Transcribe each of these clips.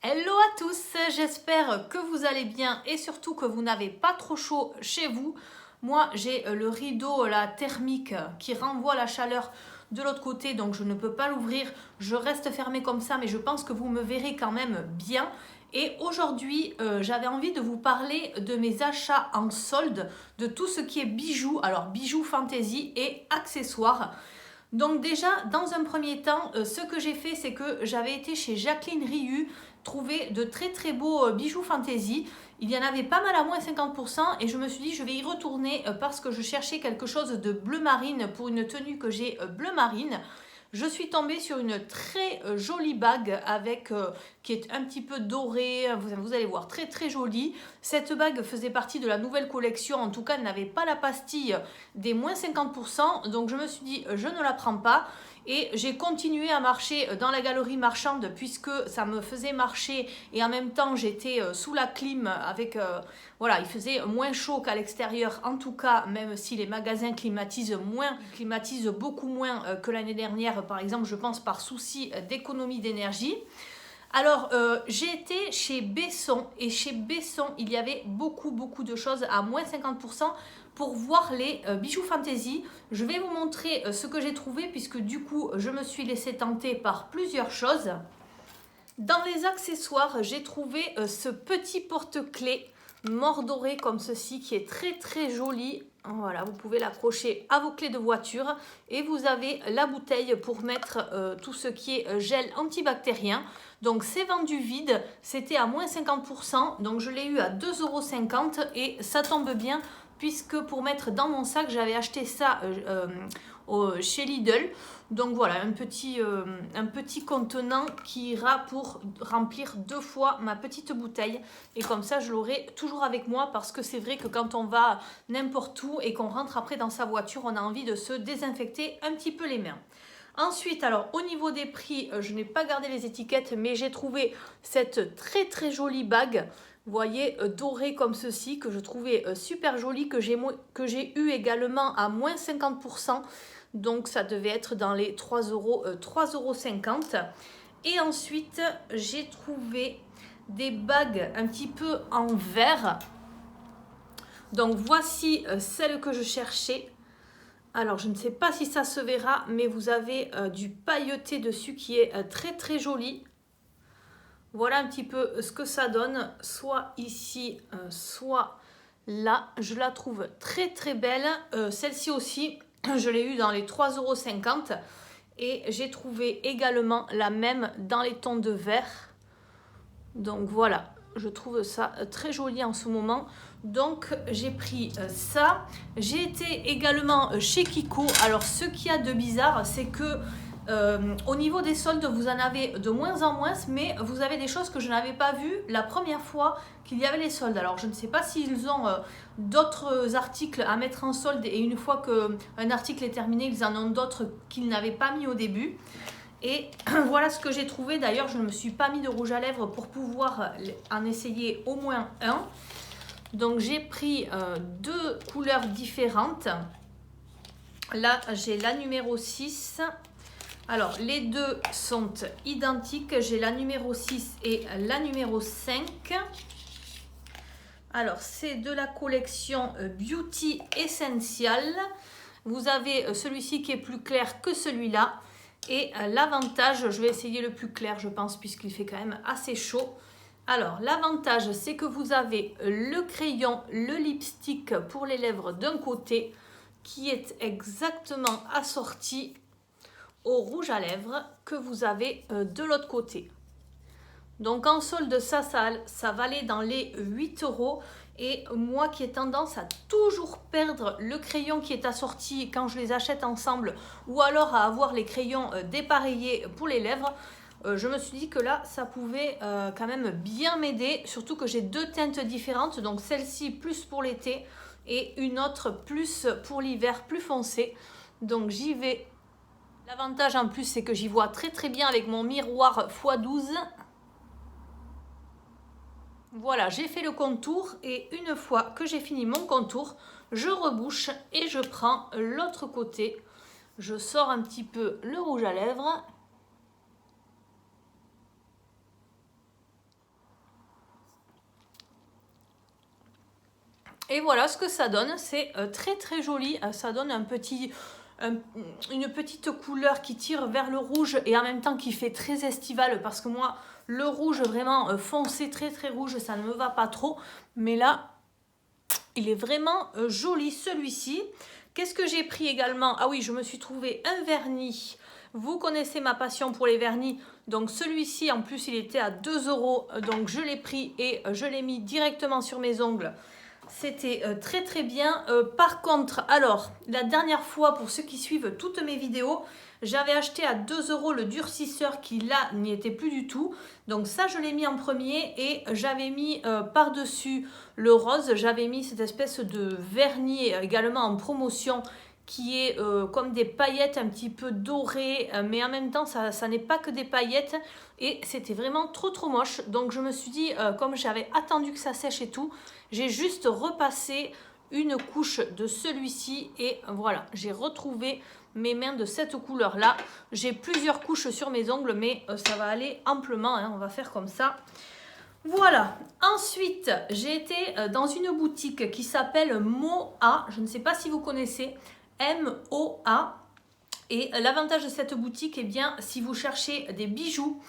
Hello à tous, j'espère que vous allez bien et surtout que vous n'avez pas trop chaud chez vous. Moi j'ai le rideau la thermique qui renvoie la chaleur de l'autre côté, donc je ne peux pas l'ouvrir. Je reste fermée comme ça, mais je pense que vous me verrez quand même bien. Et aujourd'hui j'avais envie de vous parler de mes achats en solde, de tout ce qui est bijoux, alors bijoux fantaisie et accessoires. Donc déjà, dans un premier temps, ce que j'ai fait, c'est que j'avais été chez Jacqueline Riu trouver de très très beaux bijoux fantaisie. Il y en avait pas mal à moins 50% et je me suis dit je vais y retourner parce que je cherchais quelque chose de bleu marine pour une tenue que j'ai bleu marine. Je suis tombée sur une très jolie bague avec, qui est un petit peu dorée, vous allez voir, très très jolie. Cette bague faisait partie de la nouvelle collection, en tout cas elle n'avait pas la pastille des moins 50%, donc je me suis dit je ne la prends pas. Et j'ai continué à marcher dans la galerie marchande puisque ça me faisait marcher et en même temps j'étais sous la clim avec, voilà, il faisait moins chaud qu'à l'extérieur en tout cas, même si les magasins climatisent beaucoup moins que l'année dernière par exemple, je pense par souci d'économie d'énergie. Alors, j'ai été chez Besson et chez Besson, il y avait beaucoup de choses à moins 50% pour voir les bijoux fantaisie. Je vais vous montrer ce que j'ai trouvé puisque du coup, je me suis laissée tenter par plusieurs choses. Dans les accessoires, j'ai trouvé ce petit porte-clés mordoré comme ceci qui est très très joli. Voilà, vous pouvez l'accrocher à vos clés de voiture et vous avez la bouteille pour mettre tout ce qui est gel antibactérien. Donc c'est vendu vide, c'était à moins 50%, donc je l'ai eu à 2,50 € et ça tombe bien puisque pour mettre dans mon sac, j'avais acheté ça chez Lidl. Donc voilà, un petit contenant qui ira pour remplir 2 fois ma petite bouteille. Et comme ça, je l'aurai toujours avec moi parce que c'est vrai que quand on va n'importe où et qu'on rentre après dans sa voiture, on a envie de se désinfecter un petit peu les mains. Ensuite, alors au niveau des prix, je n'ai pas gardé les étiquettes, mais j'ai trouvé cette très très jolie bague. Vous voyez, dorée comme ceci, que je trouvais super jolie, que j'ai eu également à moins 50%. Donc ça devait être dans les 3,50 €. Et ensuite, j'ai trouvé des bagues un petit peu en verre. Donc voici celle que je cherchais. Alors, je ne sais pas si ça se verra, mais vous avez du pailleté dessus qui est très très joli. Voilà un petit peu ce que ça donne, soit ici, soit là. Je la trouve très très belle. Celle-ci aussi, je l'ai eue dans les 3,50 € et j'ai trouvé également la même dans les tons de vert. Donc voilà, je trouve ça très joli en ce moment. Donc j'ai pris ça. J'ai été également chez Kiko. Alors ce qu'il y a de bizarre, c'est que au niveau des soldes, vous en avez de moins en moins, mais vous avez des choses que je n'avais pas vues la première fois qu'il y avait les soldes. Alors je ne sais pas s'ils ont d'autres articles à mettre en solde et une fois qu'un article est terminé, ils en ont d'autres qu'ils n'avaient pas mis au début. Et voilà ce que j'ai trouvé. D'ailleurs, je ne me suis pas mis de rouge à lèvres pour pouvoir en essayer au moins un. Donc j'ai pris 2 couleurs différentes. Là, j'ai la numéro 6. Alors, les deux sont identiques. J'ai la numéro 6 et la numéro 5. Alors, c'est de la collection Beauty Essential. Vous avez celui-ci qui est plus clair que celui-là. Et l'avantage, je vais essayer le plus clair, je pense, puisqu'il fait quand même assez chaud. Alors, l'avantage, c'est que vous avez le crayon, le lipstick pour les lèvres d'un côté, qui est exactement assorti au rouge à lèvres que vous avez de l'autre côté. Donc en solde, ça valait dans les 8 €. Et moi qui ai tendance à toujours perdre le crayon qui est assorti quand je les achète ensemble, ou alors à avoir les crayons dépareillés pour les lèvres, je me suis dit que là, ça pouvait quand même bien m'aider. Surtout que j'ai 2 teintes différentes, donc celle-ci plus pour l'été et une autre plus pour l'hiver, plus foncée. Donc j'y vais. L'avantage en plus, c'est que j'y vois très très bien avec mon miroir x12. Voilà, j'ai fait le contour et une fois que j'ai fini mon contour, je rebouche et je prends l'autre côté. Je sors un petit peu le rouge à lèvres. Et voilà ce que ça donne, c'est très très joli, ça donne une petite couleur qui tire vers le rouge et en même temps qui fait très estival parce que moi le rouge vraiment foncé très très rouge ça ne me va pas trop, mais là il est vraiment joli celui-ci. Qu'est-ce que j'ai pris également? Ah oui, je me suis trouvé un vernis. Vous connaissez ma passion pour les vernis, donc celui-ci en plus il était à 2 €, donc je l'ai pris et je l'ai mis directement sur mes ongles. C'était très très bien. Par contre, alors, la dernière fois, pour ceux qui suivent toutes mes vidéos, j'avais acheté à 2 € le durcisseur qui là n'y était plus du tout. Donc ça, je l'ai mis en premier et j'avais mis par-dessus le rose, j'avais mis cette espèce de vernis également en promotion qui est comme des paillettes un petit peu dorées, mais en même temps ça n'est pas que des paillettes et c'était vraiment trop trop moche. Donc je me suis dit, comme j'avais attendu que ça sèche et tout, j'ai juste repassé une couche de celui-ci et voilà, j'ai retrouvé mes mains de cette couleur là. J'ai plusieurs couches sur mes ongles, mais ça va aller amplement, hein, on va faire comme ça. Voilà, ensuite j'ai été dans une boutique qui s'appelle MOA, je ne sais pas si vous connaissez, MOA. Et l'avantage de cette boutique, eh bien, si vous cherchez des bijoux,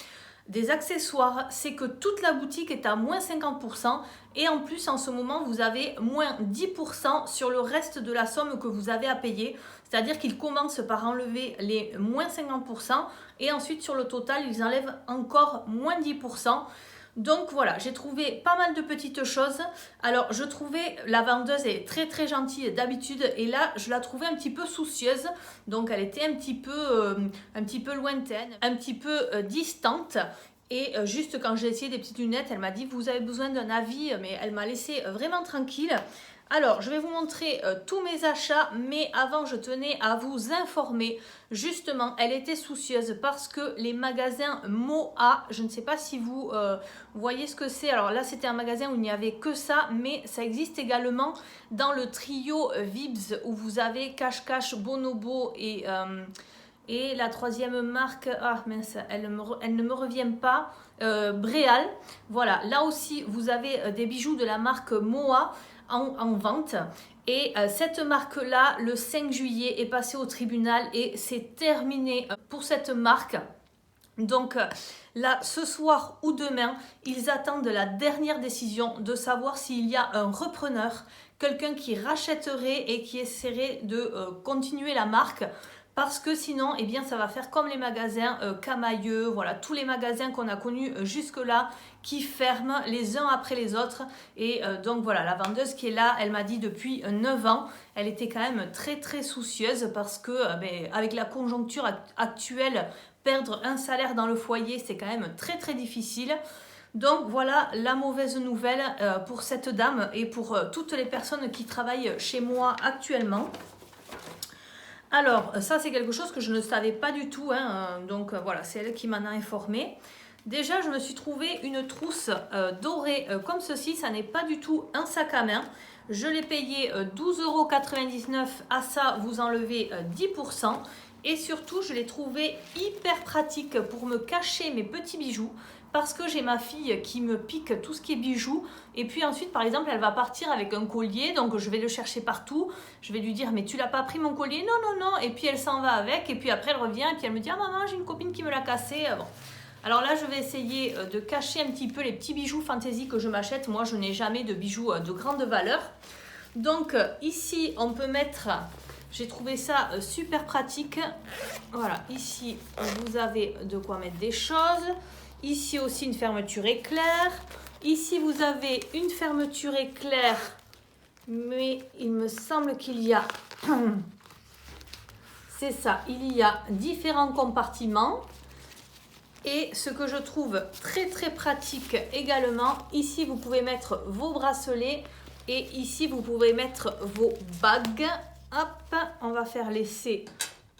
des accessoires, c'est que toute la boutique est à moins 50% et en plus en ce moment vous avez moins 10% sur le reste de la somme que vous avez à payer. C'est-à-dire qu'ils commencent par enlever les moins 50% et ensuite sur le total ils enlèvent encore moins 10%. Donc voilà, j'ai trouvé pas mal de petites choses. Alors je trouvais la vendeuse est très très gentille d'habitude et là je la trouvais un petit peu soucieuse. Donc elle était un petit peu lointaine, un petit peu distante. Et juste quand j'ai essayé des petites lunettes, elle m'a dit vous avez besoin d'un avis, mais elle m'a laissé vraiment tranquille. Alors, je vais vous montrer tous mes achats, mais avant, je tenais à vous informer. Justement, elle était soucieuse parce que les magasins MOA, je ne sais pas si vous voyez ce que c'est. Alors là, c'était un magasin où il n'y avait que ça, mais ça existe également dans le trio Vibs où vous avez Cache Cache, Bonobo et la troisième marque, ah mince, elle ne me revient pas, Bréal. Voilà, là aussi, vous avez des bijoux de la marque MOA en vente. Et cette marque-là, le 5 juillet, est passée au tribunal et c'est terminé pour cette marque. Donc là, ce soir ou demain, ils attendent la dernière décision de savoir s'il y a un repreneur, quelqu'un qui rachèterait et qui essaierait de continuer la marque. Parce que sinon, eh bien, ça va faire comme les magasins Camailleux, voilà, tous les magasins qu'on a connus jusque-là qui ferment les uns après les autres. Et donc voilà, la vendeuse qui est là, elle m'a dit depuis 9 ans, elle était quand même très très soucieuse parce que avec la conjoncture actuelle, perdre un salaire dans le foyer, c'est quand même très très difficile. Donc voilà la mauvaise nouvelle pour cette dame et pour toutes les personnes qui travaillent chez moi actuellement. Alors, ça c'est quelque chose que je ne savais pas du tout, hein, donc voilà, c'est elle qui m'en a informé. Déjà, je me suis trouvé une trousse dorée comme ceci, ça n'est pas du tout un sac à main. Je l'ai payé 12,99 €, à ça vous enlevez 10%. Et surtout, je l'ai trouvé hyper pratique pour me cacher mes petits bijoux. Parce que j'ai ma fille qui me pique tout ce qui est bijoux. Et puis ensuite, par exemple, elle va partir avec un collier. Donc, je vais le chercher partout. Je vais lui dire, mais tu l'as pas pris mon collier? Non, non, non. Et puis, elle s'en va avec. Et puis après, elle revient. Et puis, elle me dit, ah maman, j'ai une copine qui me l'a cassé. Bon. Alors là, je vais essayer de cacher un petit peu les petits bijoux fantaisie que je m'achète. Moi, je n'ai jamais de bijoux de grande valeur. Donc, ici, on peut mettre... J'ai trouvé ça super pratique. Voilà, ici, vous avez de quoi mettre des choses. Ici aussi une fermeture éclair. Ici vous avez une fermeture éclair, mais il me semble qu'il y a, c'est ça, il y a différents compartiments. Et ce que je trouve très très pratique également, ici vous pouvez mettre vos bracelets et ici vous pouvez mettre vos bagues. Hop, on va faire l'essai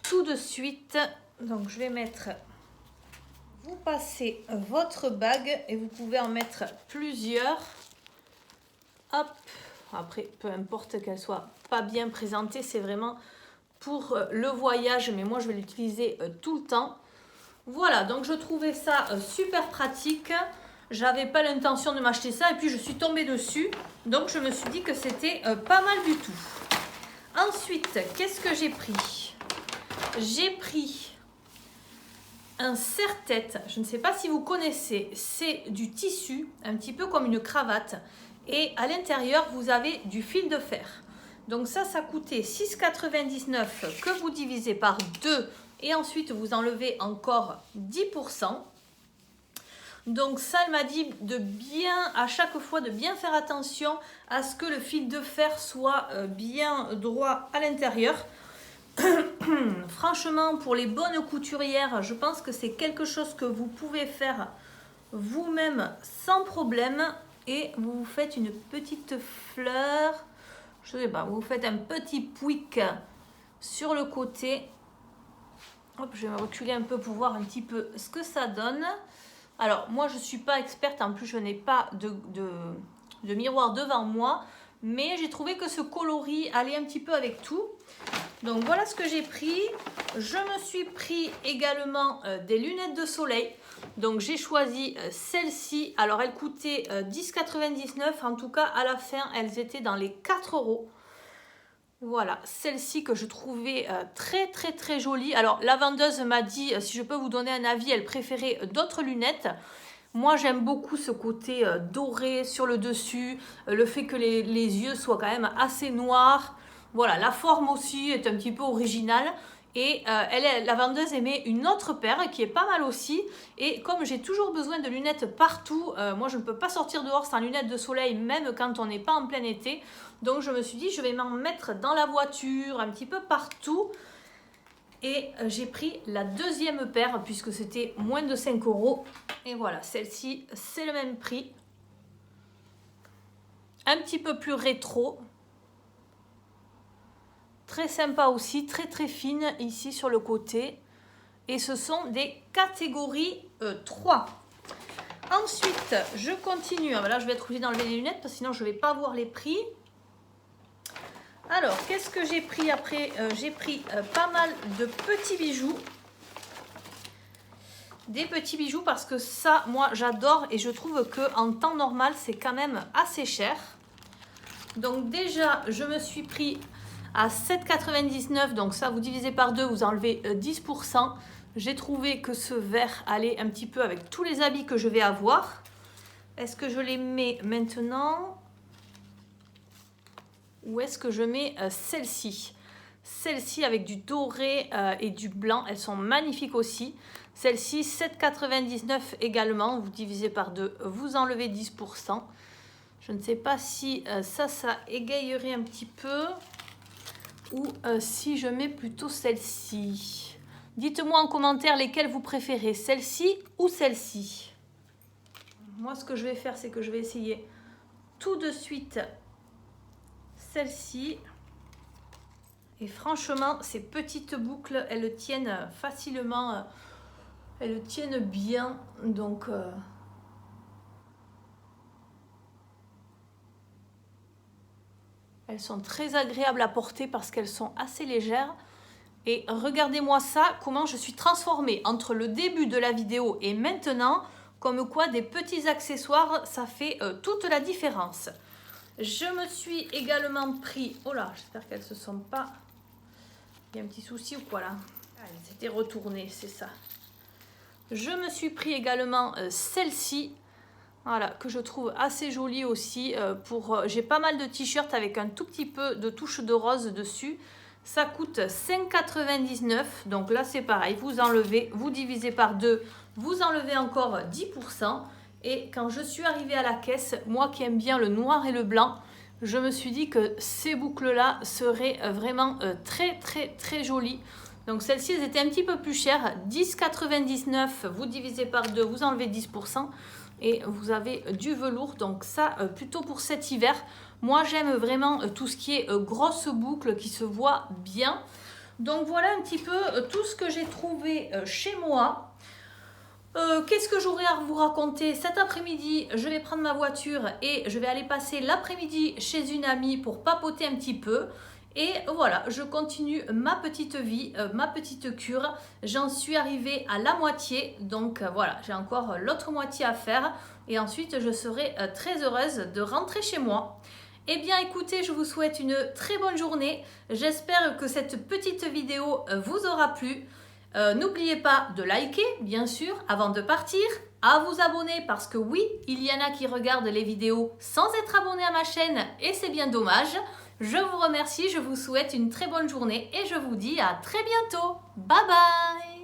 tout de suite. Donc je vais mettre... Vous passez votre bague et vous pouvez en mettre plusieurs. Hop. Après, peu importe qu'elle soit pas bien présentée, c'est vraiment pour le voyage, mais moi je vais l'utiliser tout le temps. Voilà, donc je trouvais ça super pratique. J'avais pas l'intention de m'acheter ça et puis je suis tombée dessus. Donc je me suis dit que c'était pas mal du tout. Ensuite, qu'est-ce que j'ai pris? J'ai pris un serre-tête. Je ne sais pas si vous connaissez. C'est du tissu, un petit peu comme une cravate. Et à l'intérieur, vous avez du fil de fer. Donc ça coûtait 6,99 que vous divisez par 2 et ensuite vous enlevez encore 10%. Donc ça, elle m'a dit de bien, à chaque fois, de bien faire attention à ce que le fil de fer soit bien droit à l'intérieur. Franchement, pour les bonnes couturières, je pense que c'est quelque chose que vous pouvez faire vous-même sans problème. Et vous vous faites une petite fleur. Je sais pas, vous faites un petit pouic sur le côté. Hop, je vais me reculer un peu pour voir un petit peu ce que ça donne. Alors, moi, je ne suis pas experte. En plus, je n'ai pas de miroir devant moi. Mais j'ai trouvé que ce coloris allait un petit peu avec tout. Donc, voilà ce que j'ai pris. Je me suis pris également des lunettes de soleil. Donc, j'ai choisi celle-ci. Alors, elle coûtait 10,99 €. En tout cas, à la fin, elles étaient dans les 4 €. Voilà, celle-ci que je trouvais très jolie. Alors, la vendeuse m'a dit, si je peux vous donner un avis, elle préférait d'autres lunettes. Moi, j'aime beaucoup ce côté doré sur le dessus, le fait que les yeux soient quand même assez noirs. Voilà, la forme aussi est un petit peu originale. Et la vendeuse aimait une autre paire qui est pas mal aussi. Et comme j'ai toujours besoin de lunettes partout, moi je ne peux pas sortir dehors sans lunettes de soleil, même quand on n'est pas en plein été. Donc je me suis dit, je vais m'en mettre dans la voiture, un petit peu partout. Et j'ai pris la deuxième paire puisque c'était moins de 5 €. Et voilà, celle-ci, c'est le même prix. Un petit peu plus rétro. Très sympa aussi, très fine ici sur le côté. Et ce sont des catégories 3. Ensuite, je continue. Ah, là, je vais être obligée d'enlever les lunettes parce que sinon, je ne vais pas voir les prix. Alors, qu'est-ce que j'ai pris après? J'ai pris pas mal de petits bijoux. Des petits bijoux parce que ça, moi, j'adore. Et je trouve qu'en temps normal, c'est quand même assez cher. Donc déjà, je me suis pris à 7,99 €. Donc ça, vous divisez par 2, vous enlevez 10%. J'ai trouvé que ce vert allait un petit peu avec tous les habits que je vais avoir. Est-ce que je les mets maintenant? Ou est-ce que je mets celle-ci? Celle-ci avec du doré et du blanc, elles sont magnifiques aussi. Celle-ci, 7,99 € également. Vous divisez par 2, vous enlevez 10%. Je ne sais pas si ça égayerait un petit peu. Ou si je mets plutôt celle-ci. Dites-moi en commentaire lesquelles vous préférez, celle-ci ou celle-ci. Moi, ce que je vais faire, c'est que je vais essayer tout de suite celle-ci. Et franchement, ces petites boucles, elles tiennent facilement, elles tiennent bien. Donc, elles sont très agréables à porter parce qu'elles sont assez légères. Et regardez-moi ça, comment je suis transformée entre le début de la vidéo et maintenant. Comme quoi, des petits accessoires, ça fait toute la différence. Je me suis également pris... Oh là, j'espère qu'elles ne se sont pas... Il y a un petit souci ou quoi là? Ah, elles s'étaient retournées, c'est ça. Je me suis pris également celle-ci. Voilà, que je trouve assez jolie aussi. J'ai pas mal de t-shirts avec un tout petit peu de touche de rose dessus. Ça coûte 5,99 €. Donc là, c'est pareil. Vous enlevez, vous divisez par 2, vous enlevez encore 10%. Et quand je suis arrivée à la caisse, moi qui aime bien le noir et le blanc, je me suis dit que ces boucles-là seraient vraiment très jolies. Donc celles-ci, elles étaient un petit peu plus chères. 10,99 €, vous divisez par 2, vous enlevez 10%. Et vous avez du velours, donc ça plutôt pour cet hiver. Moi j'aime vraiment tout ce qui est grosses boucles qui se voient bien. Donc voilà un petit peu tout ce que j'ai trouvé chez moi. Qu'est-ce que j'aurais à vous raconter? Cet après-midi, je vais prendre ma voiture et je vais aller passer l'après-midi chez une amie pour papoter un petit peu. Et voilà, je continue ma petite vie, ma petite cure. J'en suis arrivée à la moitié, donc voilà, j'ai encore l'autre moitié à faire. Et ensuite, je serai très heureuse de rentrer chez moi. Eh bien écoutez, je vous souhaite une très bonne journée. J'espère que cette petite vidéo vous aura plu. N'oubliez pas de liker, bien sûr, avant de partir, à vous abonner parce que oui, il y en a qui regardent les vidéos sans être abonnés à ma chaîne et c'est bien dommage. Je vous remercie, je vous souhaite une très bonne journée et je vous dis à très bientôt. Bye bye!